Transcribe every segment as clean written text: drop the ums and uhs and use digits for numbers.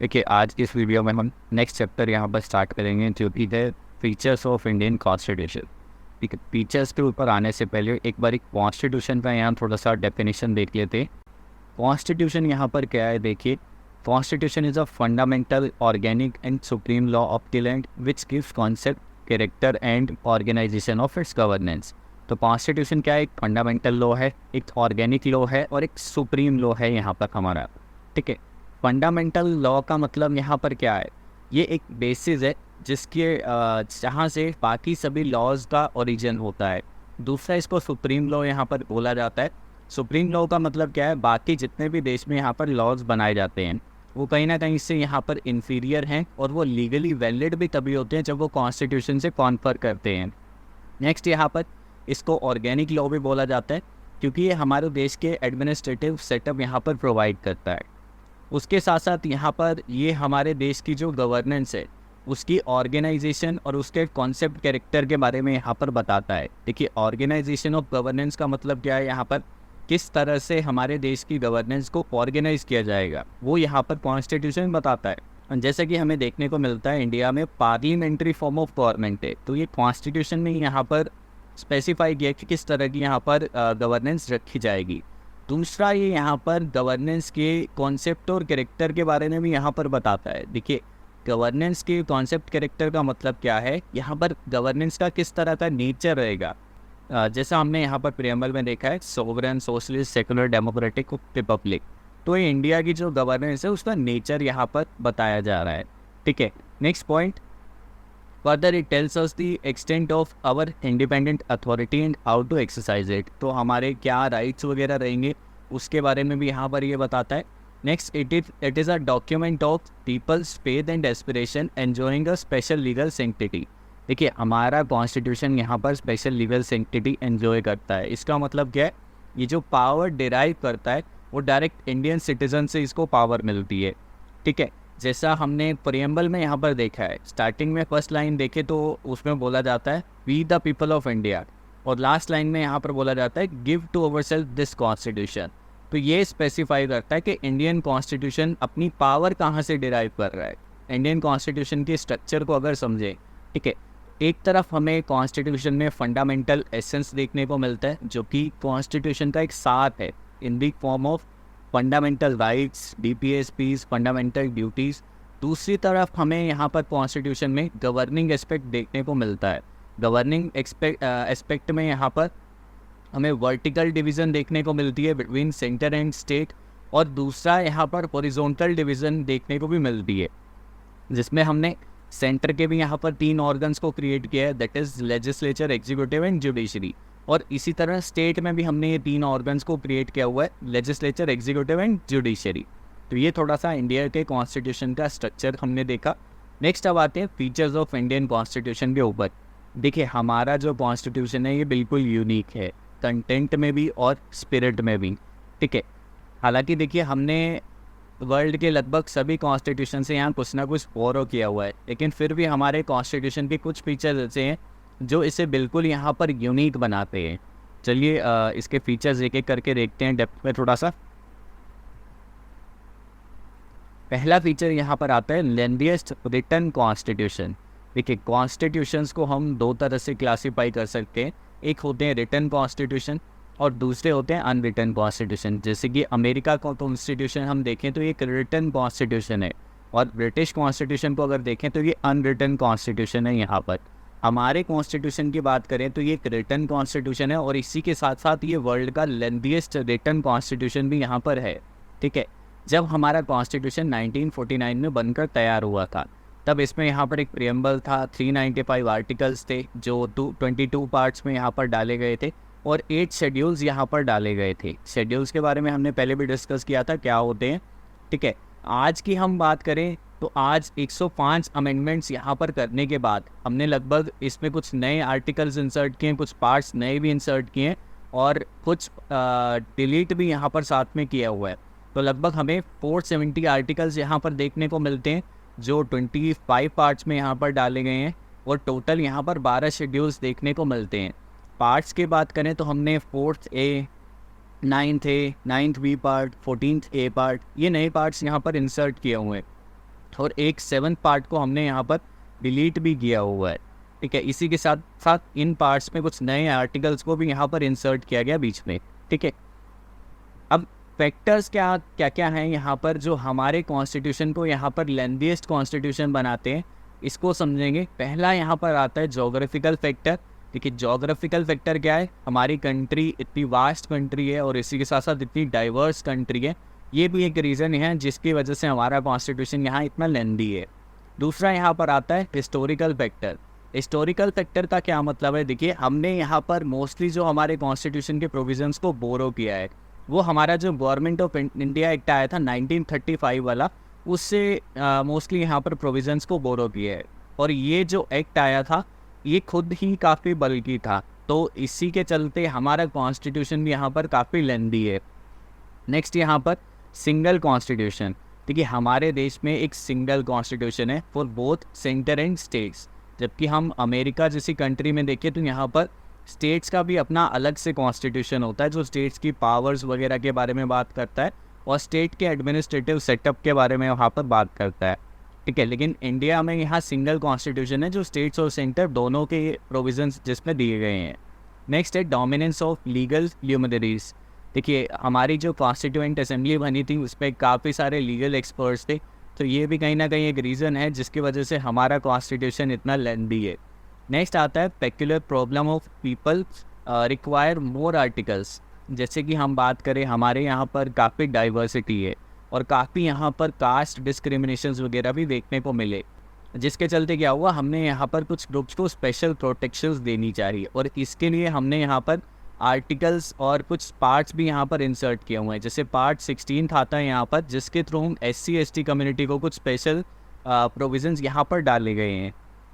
देखिए आज की इस वीडियो में हम नेक्स्ट चैप्टर यहाँ पर स्टार्ट करेंगे जो कि है फीचर्स ऑफ इंडियन कॉन्स्टिट्यूशन। ठीक है, फीचर्स के ऊपर आने से पहले एक बार कॉन्स्टिट्यूशन का यहाँ थोड़ा सा डेफिनेशन देख लेते हैं। कॉन्स्टिट्यूशन यहाँ पर क्या है, देखिए constitution is a fundamental organic and supreme law of the land which gives concept character and organisation of its governance. तो कॉन्स्टिट्यूशन क्या है, एक फंडामेंटल लॉ है, एक ऑर्गेनिक लॉ है और एक सुप्रीम लॉ है यहाँ पर हमारा। ठीक है, फंडामेंटल लॉ का मतलब यहाँ पर क्या है, ये एक बेसिस है जिसके जहाँ से बाकी सभी लॉज का ओरिजिन होता है। दूसरा इसको सुप्रीम लॉ यहाँ पर बोला जाता है। सुप्रीम लॉ का मतलब क्या है, बाकी जितने भी देश में यहाँ पर लॉज बनाए जाते हैं वो कहीं ना कहीं से यहाँ पर इन्फीरियर हैं और वो लीगली वैलिड भी तभी होते हैं जब वो कॉन्स्टिट्यूशन से कॉन्फर करते हैं। नेक्स्ट यहाँ पर इसको ऑर्गेनिक लॉ भी बोला जाता है क्योंकि ये हमारे देश के एडमिनिस्ट्रेटिव सेटअप यहाँ पर प्रोवाइड करता है। उसके साथ साथ यहाँ पर ये हमारे देश की जो गवर्नेंस है उसकी ऑर्गेनाइजेशन और उसके कॉन्सेप्ट कैरेक्टर के बारे में यहाँ पर बताता है। देखिए ऑर्गेनाइजेशन ऑफ गवर्नेंस का मतलब क्या है, यहाँ पर किस तरह से हमारे देश की गवर्नेंस को ऑर्गेनाइज किया जाएगा वो यहाँ पर कॉन्स्टिट्यूशन बताता है। और जैसे कि हमें देखने को मिलता है इंडिया में पार्लियामेंट्री फॉर्म ऑफ गवर्नमेंट है, तो ये कॉन्स्टिट्यूशन में यहाँ पर स्पेसिफाई किया कि किस तरह की यहाँ पर गवर्नेंस रखी जाएगी। दूसरा ये यहाँ पर गवर्नेंस के कॉन्सेप्ट और कैरेक्टर के बारे में भी यहाँ पर बताता है। देखिए गवर्नेंस के कॉन्सेप्ट कैरेक्टर का मतलब क्या है, यहाँ पर गवर्नेंस का किस तरह का नेचर रहेगा। जैसा हमने यहाँ पर प्रियम्बल में देखा है, sovereign, socialist, secular, democratic, Republic. तो ये इंडिया की जो गवर्नेंस है उसका नेचर यहाँ पर बताया जा रहा है। ठीक है, next point, further it tells us the extent of our independent authority and how to exercise it. तो हमारे क्या राइट्स वगैरह रहेंगे उसके बारे में भी यहाँ पर ये बताता है। Next, it is a document of people's faith and aspiration enjoying a special legal sanctity. देखिए हमारा कॉन्स्टिट्यूशन यहाँ पर स्पेशल लीगल सेंक्टिटी एंजॉय करता है। इसका मतलब क्या है, ये जो पावर डिराइव करता है वो डायरेक्ट इंडियन सिटीजन से इसको पावर मिलती है। ठीक है, जैसा हमने प्रियम्बल में यहाँ पर देखा है, स्टार्टिंग में फर्स्ट लाइन देखे तो उसमें बोला जाता है we the people of India, और लास्ट लाइन में यहाँ पर बोला जाता है give to ourselves this constitution. तो ये स्पेसिफाई करता है कि इंडियन कॉन्स्टिट्यूशन अपनी पावर कहाँ से डिराइव कर रहा है। इंडियन कॉन्स्टिट्यूशन के स्ट्रक्चर को अगर समझे, ठीक है, एक तरफ हमें कॉन्स्टिट्यूशन में फंडामेंटल एसेंस देखने को मिलता है जो कि कॉन्स्टिट्यूशन का एक सार है in the form of fundamental rights, DPSPs, fundamental duties. दूसरी तरफ हमें यहाँ पर कॉन्स्टिट्यूशन में गवर्निंग एस्पेक्ट देखने को मिलता है। गवर्निंग एस्पेक्ट में यहाँ पर हमें वर्टिकल डिवीज़न देखने को मिलती है बिटवीन सेंटर एंड स्टेट, और दूसरा यहाँ पर हॉरिजॉन्टल डिवीज़न देखने को भी मिलती है जिसमें हमने सेंटर के भी यहाँ पर 3 ऑर्गन्स को क्रिएट किया है, that is legislature, executive and judiciary. और इसी तरह स्टेट में भी हमने ये 3 ऑर्गन्स को क्रिएट किया हुआ है, लेजिस्लेचर, एग्जीक्यूटिव एंड जुडिशरी। तो ये थोड़ा सा इंडिया के कॉन्स्टिट्यूशन का स्ट्रक्चर हमने देखा। नेक्स्ट अब आते हैं फीचर्स ऑफ इंडियन कॉन्स्टिट्यूशन के ऊपर। देखिए हमारा जो कॉन्स्टिट्यूशन है ये बिल्कुल यूनिक है, कंटेंट में भी और स्पिरिट में भी। ठीक है, हालांकि देखिए हमने वर्ल्ड के लगभग सभी कॉन्स्टिट्यूशन से यहाँ कुछ ना कुछ फॉलो किया हुआ है, लेकिन फिर भी हमारे कॉन्स्टिट्यूशन के कुछ फीचर्स ऐसे हैं जो इसे बिल्कुल यहाँ पर यूनिक बनाते हैं। चलिए इसके फीचर्स एक एक करके देखते हैं डेप्थ में थोड़ा सा। पहला फीचर यहाँ पर आता है लेंथीएस्ट रिटन कॉन्स्टिट्यूशन। देखिए कॉन्स्टिट्यूशंस को हम 2 तरह से क्लासीफाई कर सकते हैं, एक होते हैं रिटन कॉन्स्टिट्यूशन और दूसरे होते हैं अनरिटन कॉन्स्टिट्यूशन। जैसे कि अमेरिका का कॉन्स्टिट्यूशन हम देखें तो ये एक रिटन कॉन्स्टिट्यूशन है, और ब्रिटिश कॉन्स्टिट्यूशन को अगर देखें तो ये अनरिटन कॉन्स्टिट्यूशन है। यहाँ पर हमारे कॉन्स्टिट्यूशन की बात करें तो ये एक रिटन कॉन्स्टिट्यूशन है, और इसी के साथ साथ ये वर्ल्ड का लेंथीएस्ट रिटन कॉन्स्टिट्यूशन भी यहाँ पर है। ठीक है, जब हमारा कॉन्स्टिट्यूशन 1949 में बनकर तैयार हुआ था तब इसमें यहाँ पर एक प्रियम्बल था, 395 आर्टिकल्स थे जो 22 पार्ट्स में यहाँ पर डाले गए थे, और 8 शेड्यूल्स यहाँ पर डाले गए थे। शेड्यूल्स के बारे में हमने पहले भी डिस्कस किया था क्या होते हैं। ठीक है, आज की हम बात करें तो आज 105 अमेंडमेंट्स यहाँ पर करने के बाद हमने लगभग इसमें कुछ नए आर्टिकल्स इंसर्ट किए हैं, कुछ पार्ट्स नए भी इंसर्ट किए हैं, और कुछ डिलीट भी यहाँ पर साथ में किया हुआ है। तो लगभग हमें 470 आर्टिकल्स यहाँ पर देखने को मिलते हैं जो 25 पार्ट्स में यहाँ पर डाले गए हैं, और टोटल यहाँ पर 12 शेड्यूल्स देखने को मिलते हैं। पार्ट्स की बात करें तो हमने 4th ए, 9th ए, 9th बी पार्ट, 14th ए पार्ट, ये नए पार्ट्स यहाँ पर इंसर्ट किए हुए हैं। और एक 7th पार्ट को हमने यहाँ पर डिलीट भी किया हुआ है, ठीक है। इसी के साथ साथ इन पार्ट्स में कुछ नए आर्टिकल्स को भी यहाँ पर इंसर्ट किया गया बीच में, ठीक है। अब फैक्टर्स क्या क्या क्या हैं यहाँ पर जो हमारे कॉन्स्टिट्यूशन को यहाँ पर लेंथीएस्ट कॉन्स्टिट्यूशन बनाते हैं, इसको समझेंगे। पहला यहाँ पर आता है जोग्राफिकल फैक्टर। देखिए जोग्राफिकल फैक्टर क्या है, हमारी कंट्री इतनी वास्ट कंट्री है और इसी के साथ साथ इतनी डाइवर्स कंट्री है, ये भी एक रीज़न है जिसकी वजह से हमारा कॉन्स्टिट्यूशन यहाँ इतना लेंदी है। दूसरा यहाँ पर आता है हिस्टोरिकल फैक्टर। हिस्टोरिकल फैक्टर का क्या मतलब है, देखिए हमने यहाँ पर मोस्टली जो हमारे कॉन्स्टिट्यूशन के प्रोविजंस को बोरो किया है, वो हमारा जो गवर्नमेंट ऑफ इंडिया एक्ट आया था 1935 वाला, उससे मोस्टली यहाँ पर प्रोविजंस को बोरो किया है। और ये जो एक्ट आया था ये खुद ही काफ़ी बल्कि था, तो इसी के चलते हमारा कॉन्स्टिट्यूशन भी यहाँ पर काफ़ी लेंदी है। नेक्स्ट यहाँ पर सिंगल कॉन्स्टिट्यूशन। देखिए हमारे देश में एक सिंगल कॉन्स्टिट्यूशन है for both centre and states, जबकि हम अमेरिका जैसी कंट्री में देखें तो यहाँ पर स्टेट्स का भी अपना अलग से कॉन्स्टिट्यूशन होता है जो स्टेट्स की पावर्स वगैरह के बारे में बात करता है और स्टेट के एडमिनिस्ट्रेटिव सेटअप के बारे में वहाँ पर बात करता है, ठीक है। लेकिन इंडिया में यहाँ सिंगल कॉन्स्टिट्यूशन है जो स्टेट्स और सेंटर दोनों के प्रोविजंस जिसमें दिए गए हैं। नेक्स्ट है डोमिनेंस ऑफ लीगल ल्यूमिनरीज। देखिए हमारी जो कॉन्स्टिट्यूएंट असेंबली बनी थी उसमें काफ़ी सारे लीगल एक्सपर्ट्स थे, तो ये भी कहीं ना कहीं एक रीज़न है जिसकी वजह से हमारा कॉन्स्टिट्यूशन इतना लेंदी है। नेक्स्ट आता है peculiar problem of people require more articles. जैसे कि हम बात करें हमारे यहाँ पर काफ़ी डाइवर्सिटी है और काफ़ी यहाँ पर कास्ट डिस्क्रिमिनेशंस वगैरह भी देखने को मिले, जिसके चलते क्या हुआ, हमने यहाँ पर कुछ ग्रुप्स को स्पेशल प्रोटेक्शंस देनी चाहिए और इसके लिए हमने यहाँ पर आर्टिकल्स और कुछ पार्ट्स भी यहाँ पर इंसर्ट किए हुए हैं। जैसे पार्ट 16 आता है यहाँ पर, जिसके थ्रू हम SC/ST कम्युनिटी को कुछ स्पेशल प्रोविजंस यहाँ पर डाले गए हैं।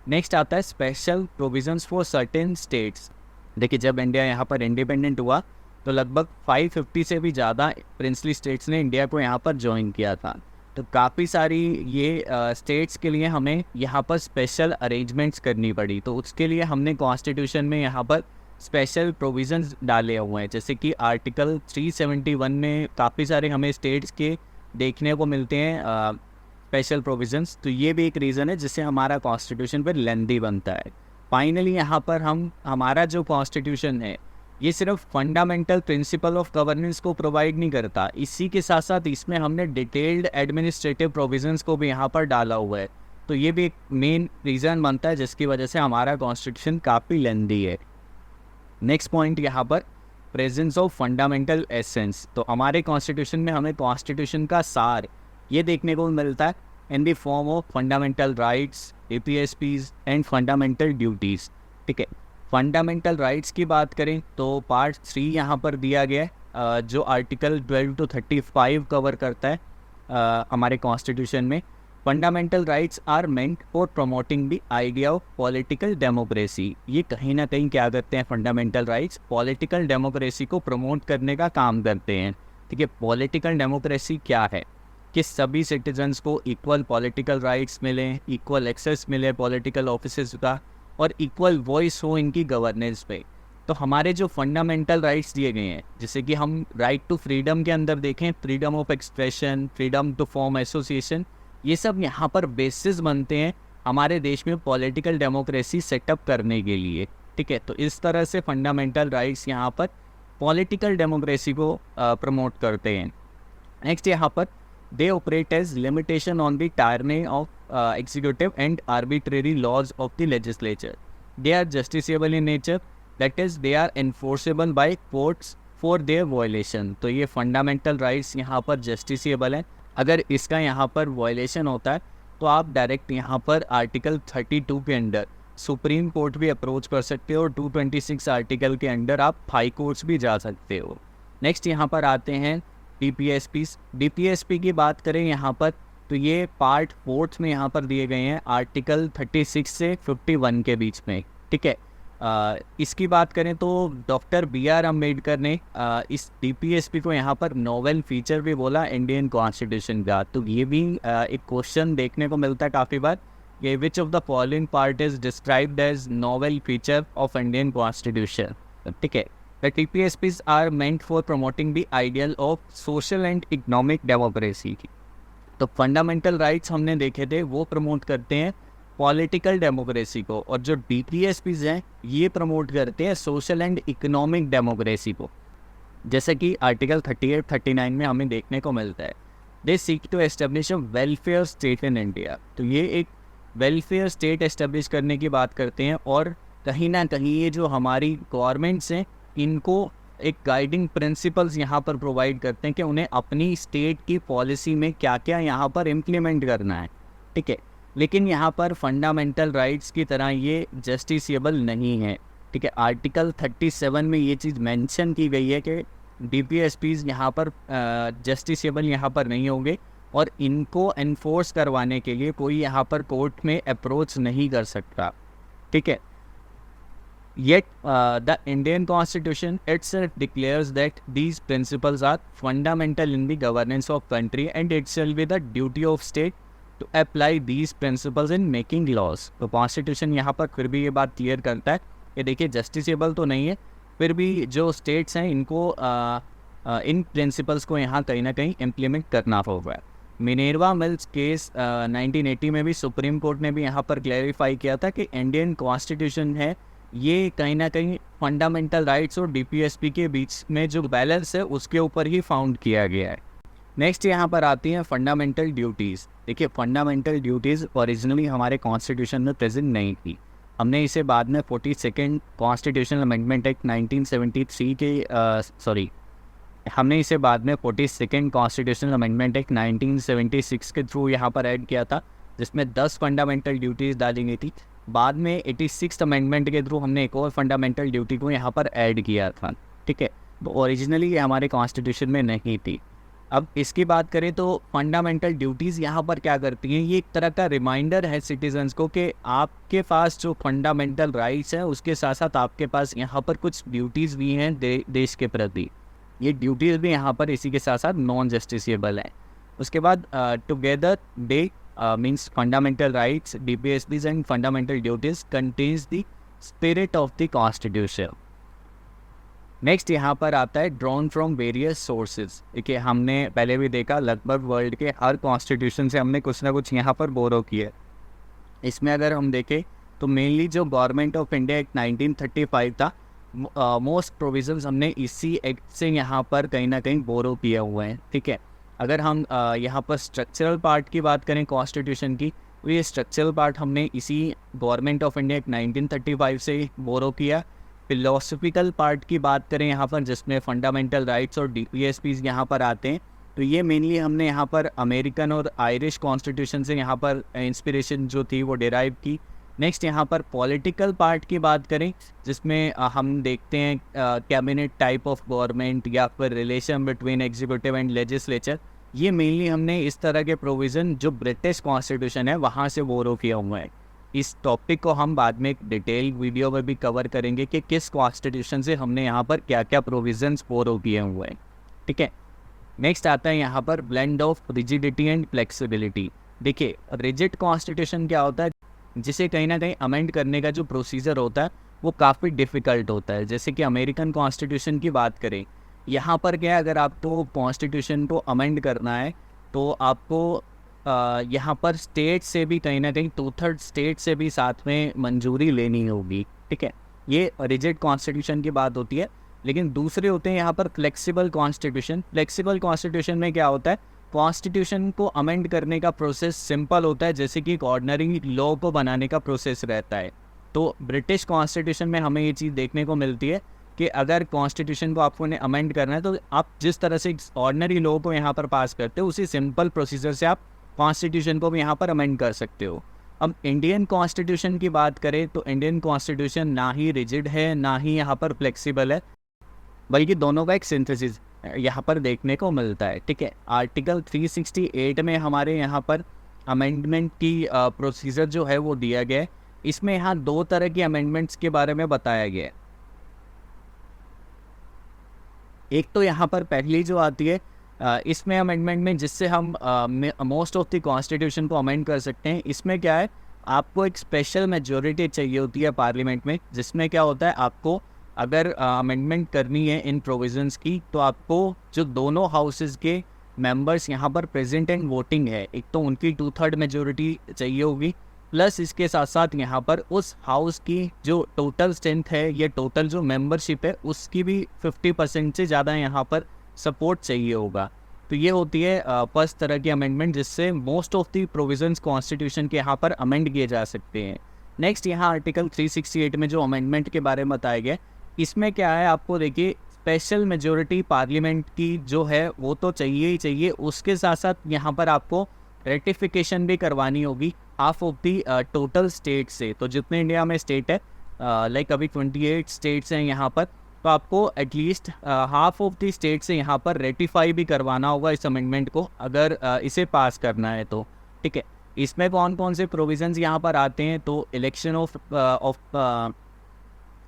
नेक्स्ट आता है special provisions for certain states. देखिए जब इंडिया यहाँ पर इंडिपेंडेंट हुआ तो लगभग 550 से भी ज़्यादा प्रिंसली स्टेट्स ने इंडिया को यहाँ पर ज्वाइन किया था, तो काफ़ी सारी ये स्टेट्स के लिए हमें यहाँ पर स्पेशल अरेंजमेंट्स करनी पड़ी। तो उसके लिए हमने कॉन्स्टिट्यूशन में यहाँ पर स्पेशल प्रोविजंस डाले हुए हैं, जैसे कि आर्टिकल 371 में काफ़ी सारे हमें स्टेट्स के देखने को मिलते हैं स्पेशल प्रोविजंस। तो ये भी एक रीज़न है जिससे हमारा कॉन्स्टिट्यूशन पर लेंदी बनता है। फाइनली यहाँ पर हमारा जो कॉन्स्टिट्यूशन है ये सिर्फ फंडामेंटल प्रिंसिपल ऑफ गवर्नेंस को प्रोवाइड नहीं करता, इसी के साथ साथ इसमें हमने डिटेल्ड एडमिनिस्ट्रेटिव प्रोविजंस को भी यहाँ पर डाला हुआ है। तो ये भी एक मेन रीज़न बनता है जिसकी वजह से हमारा कॉन्स्टिट्यूशन काफ़ी लेंदी है। नेक्स्ट पॉइंट यहाँ पर प्रेजेंस ऑफ फंडामेंटल एसेंस। तो हमारे कॉन्स्टिट्यूशन में हमें कॉन्स्टिट्यूशन का सार ये देखने को मिलता है in the form of fundamental rights, APSPs and fundamental duties, ठीक है। फंडामेंटल राइट्स की बात करें तो पार्ट 3 यहाँ पर दिया गया है जो आर्टिकल 12 to 35 कवर करता है हमारे कॉन्स्टिट्यूशन में। Fundamental rights are meant for promoting the idea of political democracy. ये कहीं ना कहीं क्या करते हैं, फंडामेंटल राइट्स पॉलिटिकल डेमोक्रेसी को प्रमोट करने का काम करते हैं, ठीक है। पॉलिटिकल डेमोक्रेसी क्या है कि सभी सिटीजन्स को इक्वल पॉलिटिकल राइट्स मिलें, इक्वल एक्सेस मिले पॉलिटिकल ऑफिसेज का और इक्वल वॉइस हो इनकी गवर्नेंस पे। तो हमारे जो फंडामेंटल राइट्स दिए गए हैं, जैसे कि हम राइट टू फ्रीडम के अंदर देखें, freedom of expression, freedom to form association, ये सब यहाँ पर बेसिस बनते हैं हमारे देश में पॉलिटिकल डेमोक्रेसी सेटअप करने के लिए, ठीक है। तो इस तरह से फंडामेंटल राइट्स यहाँ पर पॉलिटिकल डेमोक्रेसी को प्रमोट करते हैं। नेक्स्ट यहाँ पर they operate as limitation on the tyranny of executive and arbitrary laws of the legislature. They are justiciable in nature, that is they are enforceable by courts for their violation. तो ये fundamental rights यहाँ पर justiciable है, अगर इसका यहाँ पर violation होता है तो आप डायरेक्ट यहाँ पर आर्टिकल 32 के अंडर सुप्रीम कोर्ट भी अप्रोच कर सकते हो और 226 आर्टिकल के अंडर आप हाई कोर्ट्स भी जा सकते हो। नेक्स्ट यहाँ पर आते हैं DPSP की बात करें यहाँ पर तो ये पार्ट 4 में यहाँ पर दिए गए हैं आर्टिकल 36 से 51 के बीच में, ठीक है। इसकी बात करें तो डॉक्टर BR अम्बेडकर ने इस DPSP को यहाँ पर नोवेल फीचर भी बोला इंडियन कॉन्स्टिट्यूशन का। तो ये भी एक क्वेश्चन देखने को मिलता है काफ़ी बार, ये which of the following part is described as novel feature of Indian constitution, ठीक है। The TPSPs are meant for promoting the ideal of social and economic democracy. तो फंडामेंटल राइट्स हमने देखे थे वो प्रमोट करते हैं पॉलिटिकल डेमोक्रेसी को, और जो डीपीएसपीज हैं ये प्रमोट करते हैं सोशल एंड इकोनॉमिक डेमोक्रेसी को। जैसे कि आर्टिकल 38 39 में हमें देखने को मिलता है, they seek to establish a welfare state in India. तो ये एक वेलफेयर स्टेट एस्टेब्लिश करने की बात करते हैं, और कहीं ना कहीं ये जो हमारी गवर्नमेंट्स हैं इनको एक गाइडिंग प्रिंसिपल्स यहाँ पर प्रोवाइड करते हैं कि उन्हें अपनी स्टेट की पॉलिसी में क्या क्या यहाँ पर इम्प्लीमेंट करना है, ठीक है। लेकिन यहाँ पर फंडामेंटल राइट्स की तरह ये जस्टिसेबल नहीं है, ठीक है। आर्टिकल 37 में ये चीज़ मेंशन की गई है कि डीपीएसपीज यहाँ पर जस्टिसेबल यहाँ पर नहीं होंगे, और इनको एनफोर्स करवाने के लिए कोई यहाँ पर कोर्ट में अप्रोच नहीं कर सकता, ठीक है। Yet, the Indian Constitution itself declares that these principles are fundamental in the governance of country, and it shall be the duty of state to apply these principles in making laws. तो Constitution यहाँ पर फिर भी ये बात clear करता है कि देखिए जस्टिसेबल तो नहीं है, फिर भी जो स्टेट्स हैं इनको इन प्रिंसिपल्स को यहाँ कहीं ना कहीं इम्प्लीमेंट करना होगा। मिनेर्वा मिल्स केस 1980 में भी सुप्रीम कोर्ट ने भी यहाँ पर क्लैरिफाई किया था कि इंडियन कॉन्स्टिट्यूशन है ये कहीं ना कहीं फंडामेंटल राइट्स और डीपीएसपी के बीच में जो बैलेंस है उसके ऊपर ही फाउंड किया गया है। नेक्स्ट यहाँ पर आती हैं फंडामेंटल ड्यूटीज़। देखिए फंडामेंटल ड्यूटीज़ ओरिजिनली हमारे कॉन्स्टिट्यूशन में प्रेजेंट नहीं थी, हमने इसे बाद में 42nd कॉन्स्टिट्यूशनल अमेंडमेंट एक्ट 1973 के हमने इसे बाद में 42nd कॉन्स्टिट्यूशनल अमेंडमेंट एक्ट 1976 के थ्रू यहाँ पर ऐड किया था, जिसमें 10 फंडामेंटल ड्यूटीज़ डाली गई थी। बाद में 86th अमेंडमेंट के थ्रू हमने एक और फंडामेंटल ड्यूटी को यहाँ पर ऐड किया था, ठीक है। तो ओरिजिनली ये हमारे कॉन्स्टिट्यूशन में नहीं थी। अब इसकी बात करें तो फंडामेंटल ड्यूटीज़ यहाँ पर क्या करती हैं, ये एक तरह का रिमाइंडर है सिटीजन्स को कि आपके पास जो फंडामेंटल राइट्स हैं उसके साथ साथ आपके पास यहाँ पर कुछ ड्यूटीज़ भी हैं देश के प्रति। ये ड्यूटीज़ भी यहाँ पर इसी के साथ साथ नॉन जस्टिसेबल हैं। उसके बाद together they means fundamental rights, DPSPs and fundamental duties contains the spirit of the constitution. Next यहाँ पर आता है ड्रॉन फ्रॉम वेरियस सोर्सेज। देखिए हमने पहले भी देखा लगभग वर्ल्ड के हर कॉन्स्टिट्यूशन से हमने कुछ ना कुछ यहाँ पर बोरो किया है। इसमें अगर हम देखें तो मेनली जो गवर्नमेंट ऑफ इंडिया एक्ट 1935 था, मोस्ट प्रोविजंस हमने इसी एक्ट से यहाँ पर कहीं ना कहीं बोरो किए हुए हैं, ठीक है। अगर हम यहाँ पर स्ट्रक्चरल पार्ट की बात करें कॉन्स्टिट्यूशन की, तो ये स्ट्रक्चरल पार्ट हमने इसी गवर्नमेंट ऑफ इंडिया 1935 से बोरो किया। फिलोसफिकल पार्ट की बात करें यहाँ पर, जिसमें फंडामेंटल राइट्स और डीपीएसपीज यहाँ पर आते हैं, तो ये मेनली हमने यहाँ पर अमेरिकन और आयरिश कॉन्स्टिट्यूशन से यहाँ पर इंस्पिरेशन जो थी वो डिराइव की। नेक्स्ट यहाँ पर पॉलिटिकल पार्ट की बात करें, जिसमें हम देखते हैं कैबिनेट टाइप ऑफ गवर्नमेंट या फिर relation between executive and legislature, ये मेनली हमने इस तरह के प्रोविज़न जो ब्रिटिश कॉन्स्टिट्यूशन है वहाँ से बोरो किया हुआ है। इस टॉपिक को हम बाद में एक डिटेल वीडियो में भी कवर करेंगे कि किस कॉन्स्टिट्यूशन से हमने यहाँ पर क्या क्या प्रोविजंस बोरो किए हुए हैं, ठीक है। नेक्स्ट आता है यहाँ पर blend of rigidity and flexibility. देखिए रिजिड कॉन्स्टिट्यूशन क्या होता है, जिसे कहीं ना कहीं अमेंड करने का जो प्रोसीजर होता है वो काफ़ी डिफ़िकल्ट होता है। जैसे कि अमेरिकन कॉन्स्टिट्यूशन की बात करें, यहाँ पर क्या है, अगर आपको कॉन्स्टिट्यूशन को अमेंड करना है तो आपको यहाँ पर स्टेट से भी कहीं ना कहीं 2/3 स्टेट से भी साथ में मंजूरी लेनी होगी, ठीक है। ये रिजिड कॉन्स्टिट्यूशन की बात होती है। लेकिन दूसरे होते हैं यहाँ पर फ्लेक्सिबल कॉन्स्टिट्यूशन। फ्लेक्सिबल कॉन्स्टिट्यूशन में क्या होता है, कॉन्स्टिट्यूशन को अमेंड करने का प्रोसेस सिंपल होता है, जैसे कि एक ऑर्डिनरी लॉ को बनाने का प्रोसेस रहता है। तो ब्रिटिश कॉन्स्टिट्यूशन में हमें ये चीज़ देखने को मिलती है कि अगर कॉन्स्टिट्यूशन को आपको ने अमेंड करना है तो आप जिस तरह से ऑर्डिनरी लॉ को यहाँ पर पास करते हो उसी सिंपल प्रोसीजर से आप कॉन्स्टिट्यूशन को भी यहाँ पर अमेंड कर सकते हो। अब इंडियन कॉन्स्टिट्यूशन की बात करें तो इंडियन कॉन्स्टिट्यूशन ना ही रिजिड है ना ही यहाँ पर फ्लेक्सिबल है, बल्कि दोनों का एक सिंथेसिस यहाँ पर देखने को मिलता है, ठीक है। आर्टिकल 368 में हमारे यहाँ पर अमेंडमेंट की प्रोसीजर जो है वो दिया गया है। इसमें यहाँ 2 तरह की अमेंडमेंट्स के बारे में बताया गया है। एक तो यहाँ पर पहली जो आती है इसमें अमेंडमेंट में जिससे हम मोस्ट ऑफ द कॉन्स्टिट्यूशन को अमेंड कर सकते हैं। इसमें क्या है, आपको एक स्पेशल मेजॉरिटी चाहिए होती है पार्लियामेंट में, जिसमें क्या होता है आपको अगर अमेंडमेंट करनी है इन प्रोविजंस की तो आपको जो दोनों हाउसेस के मेंबर्स यहाँ पर प्रेजेंट एंड वोटिंग है, एक तो उनकी 2/3 मेजोरिटी चाहिए होगी, प्लस इसके साथ साथ यहाँ पर उस हाउस की जो टोटल स्ट्रेंथ है या टोटल जो मेंबरशिप है उसकी भी 50% से ज़्यादा यहाँ पर सपोर्ट चाहिए होगा। तो ये होती है फर्स्ट तरह की अमेंडमेंट, जिससे most of the provisions constitution के यहाँ पर अमेंड किए जा सकते हैं। नेक्स्ट यहाँ आर्टिकल 368 में जो अमेंडमेंट के बारे में बताया गया, इसमें क्या है आपको देखिए, स्पेशल मेजोरिटी पार्लियामेंट की जो है वो तो चाहिए ही चाहिए, उसके साथ साथ यहाँ पर आपको रेटिफिकेशन भी करवानी होगी half of the total state से। तो जितने इंडिया में स्टेट है, लाइक अभी 28 स्टेट्स हैं यहाँ पर, तो आपको at least half of the state से यहाँ पर रेटिफाई भी करवाना होगा इस अमेंडमेंट को, अगर इसे पास करना है तो। ठीक है, इसमें कौन कौन से प्रोविजंस यहाँ पर आते हैं, तो इलेक्शन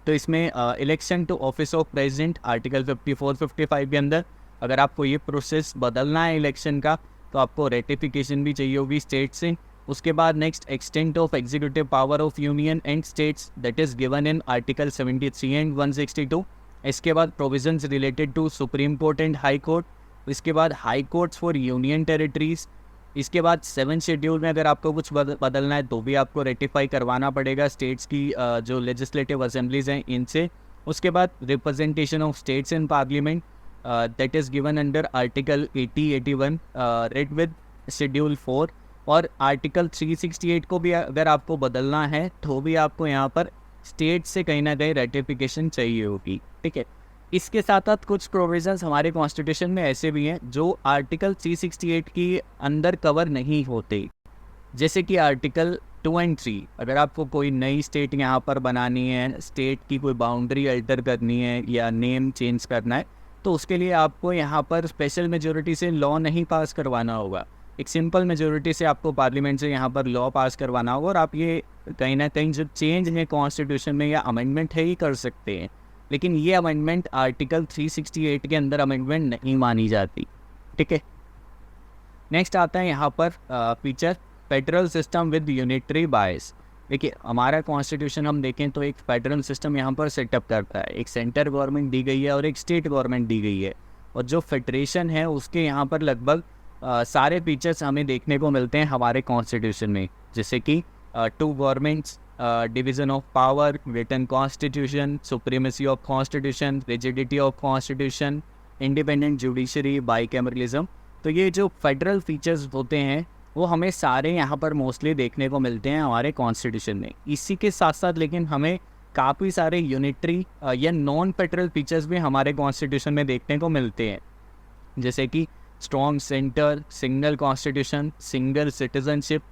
तो इसमें election to office of president article 54-55 के अंदर, अगर आपको ये प्रोसेस बदलना है इलेक्शन का तो आपको रेटिफिकेशन भी चाहिए होगी स्टेट से। उसके बाद next, extent of executive power of union and states that is given in article 73 and 162। इसके बाद provisions related to supreme court and high court. इसके बाद high courts for union territories. इसके बाद 7 शेड्यूल में अगर आपको कुछ बदलना है तो भी आपको रेटिफाई करवाना पड़ेगा स्टेट्स की जो लेजिस्लेटिव असेंबलीज हैं इनसे। उसके बाद representation of states in parliament that is given under article 80-81 read with schedule 4। और आर्टिकल 368 को भी अगर आपको बदलना है तो भी आपको यहाँ पर स्टेट से कहीं ना कहीं रेटिफिकेशन चाहिए होगी। ठीक है, इसके साथ साथ कुछ प्रोविजंस हमारे कॉन्स्टिट्यूशन में ऐसे भी हैं जो आर्टिकल 368 की अंदर कवर नहीं होते, जैसे कि आर्टिकल 2 एंड 3। अगर आपको कोई नई स्टेट यहाँ पर बनानी है, स्टेट की कोई बाउंड्री अल्टर करनी है या नेम चेंज करना है, तो उसके लिए आपको यहाँ पर स्पेशल मेजोरिटी से लॉ नहीं पास करवाना होगा। एक सिंपल मेजोरिटी से आपको पार्लियामेंट से यहाँ पर लॉ पास करवाना होगा, और आप ये कहीं ना कहीं जो चेंज है कॉन्स्टिट्यूशन में या अमेंडमेंट है ही कर सकते हैं। लेकिन ये अमेंडमेंट आर्टिकल 368 के अंदर अमेंडमेंट नहीं मानी जाती। ठीक है, नेक्स्ट आता है यहाँ पर feature federal system with unitary बायस। देखिए, हमारा कॉन्स्टिट्यूशन हम देखें तो एक फेडरल सिस्टम यहाँ पर सेटअप करता है, एक सेंटर गवर्नमेंट दी गई है और एक स्टेट गवर्नमेंट दी गई है, और जो फेडरेशन है उसके यहाँ पर लगभग सारे फीचर्स हमें देखने को मिलते हैं हमारे कॉन्स्टिट्यूशन में, जैसे कि 2 governments, division of power, written constitution, supremacy of constitution, rigidity of constitution, independent judiciary, bicameralism. तो ये जो फेडरल फीचर्स होते हैं वो हमें सारे यहाँ पर मोस्टली देखने को मिलते हैं हमारे कॉन्स्टिट्यूशन में। इसी के साथ साथ लेकिन हमें काफ़ी सारे यूनिटरी या नॉन फेडरल फीचर्स भी हमारे कॉन्स्टिट्यूशन में देखने को मिलते हैं, जैसे कि strong centre, single constitution, single citizenship,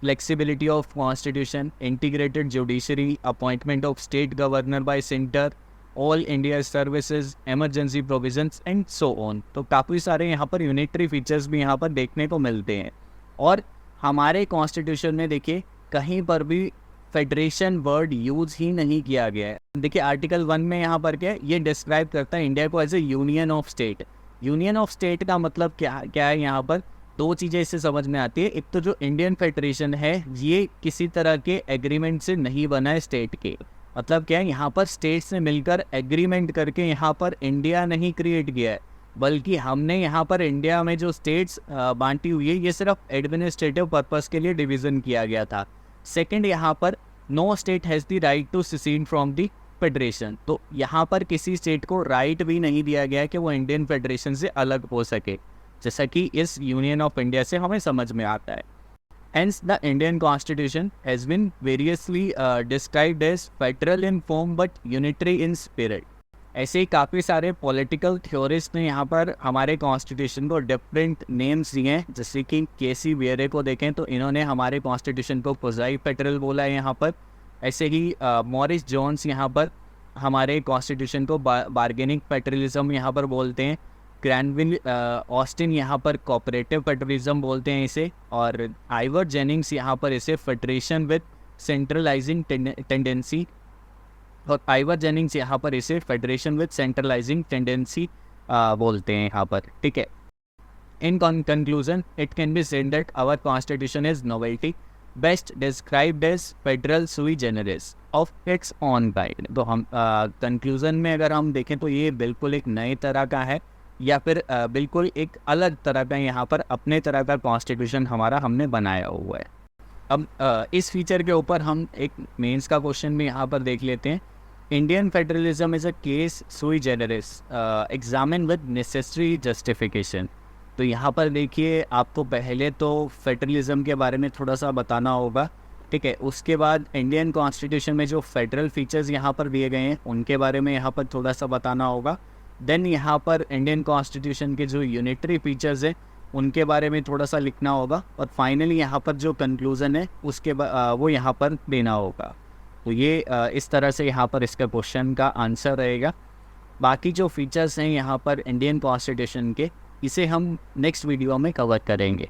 flexibility of constitution, integrated judiciary, appointment of state governor bye centre, all India services, emergency provisions and so on. तो काफ़ी सारे यहाँ पर यूनिटरी फीचर्स भी यहाँ पर देखने को मिलते हैं। और हमारे कॉन्स्टिट्यूशन में देखिए कहीं पर भी फेडरेशन वर्ड यूज़ ही नहीं किया गया है। देखिए आर्टिकल 1 में यहाँ पर क्या है, ये डिस्क्राइब करता है इंडिया को as a union of state. Union of state का मतलब क्या है, यहाँ पर 2 चीज़ें इससे समझ में आती है। एक तो जो इंडियन फेडरेशन है ये किसी तरह के एग्रीमेंट से नहीं बना है स्टेट के, मतलब क्या है, यहाँ पर स्टेट से मिलकर एग्रीमेंट करके यहाँ पर इंडिया नहीं क्रिएट किया है, बल्कि हमने यहाँ पर इंडिया में जो स्टेट्स बांटी हुई है ये सिर्फ एडमिनिस्ट्रेटिव पर्पस के लिए डिवीज़न किया गया था। सेकंड, यहाँ पर no state has the right to secede from the federation. तो यहाँ पर किसी स्टेट को राइट भी नहीं दिया गया है कि वो इंडियन फेडरेशन से अलग हो सके, जैसा कि इस यूनियन ऑफ इंडिया से हमें समझ में आता है। Hence, the Indian Constitution has been variously described as federal in form but unitary in spirit. ऐसे ही काफ़ी सारे पॉलिटिकल थ्योरिस्ट ने यहाँ पर हमारे कॉन्स्टिट्यूशन को डिफरेंट नेम्स दिए हैं, जैसे कि केसी वेरे को देखें तो इन्होंने हमारे कॉन्स्टिट्यूशन को क्वाज़ी फेडरल बोला है यहाँ पर। ऐसे ही मॉरिस जोन्स यहाँ पर हमारे कॉन्स्टिट्यूशन को बार्गेनिंग फेडरलिज्म यहाँ पर बोलते हैं। ग्रैनविल ऑस्टिन यहाँ पर कोऑपरेटिव फेडरलिज्म बोलते हैं इसे, और आइवर जेनिंग्स यहाँ पर इसे फेडरेशन विद सेंट्रलाइजिंग टेंडेंसी, और आइवर जेनिंग्स यहाँ पर इसे फेडरेशन विद सेंट्रलाइजिंग टेंडेंसी बोलते हैं यहाँ पर। ठीक है, in conclusion it can be said that our constitution is novelty best described as federal sui generis of its own kind. तो हम कंक्लूजन में अगर हम देखें तो ये बिल्कुल एक नए तरह का है, या फिर बिल्कुल एक अलग तरह का यहाँ पर अपने तरह का कॉन्स्टिट्यूशन हमारा हमने बनाया हुआ है। अब इस फीचर के ऊपर हम एक मेंस का क्वेश्चन भी यहाँ पर देख लेते हैं। Indian federalism is a case sui generis examine with necessary justification. तो यहाँ पर देखिए, आपको पहले तो फेडरलिज्म के बारे में थोड़ा सा बताना होगा, ठीक है। उसके बाद इंडियन कॉन्स्टिट्यूशन में जो फेडरल फीचर्स यहाँ पर दिए गए हैं उनके बारे में यहाँ पर थोड़ा सा बताना होगा। देन यहाँ पर इंडियन कॉन्स्टिट्यूशन के जो यूनिटरी फीचर्स हैं उनके बारे में थोड़ा सा लिखना होगा, और फाइनली यहाँ पर जो कंक्लूज़न है उसके वो यहाँ पर देना होगा। तो ये इस तरह से यहाँ पर इसका क्वेश्चन का आंसर रहेगा। बाकी जो फीचर्स हैं यहाँ पर इंडियन कॉन्स्टिट्यूशन के, इसे हम नेक्स्ट वीडियो में कवर करेंगे।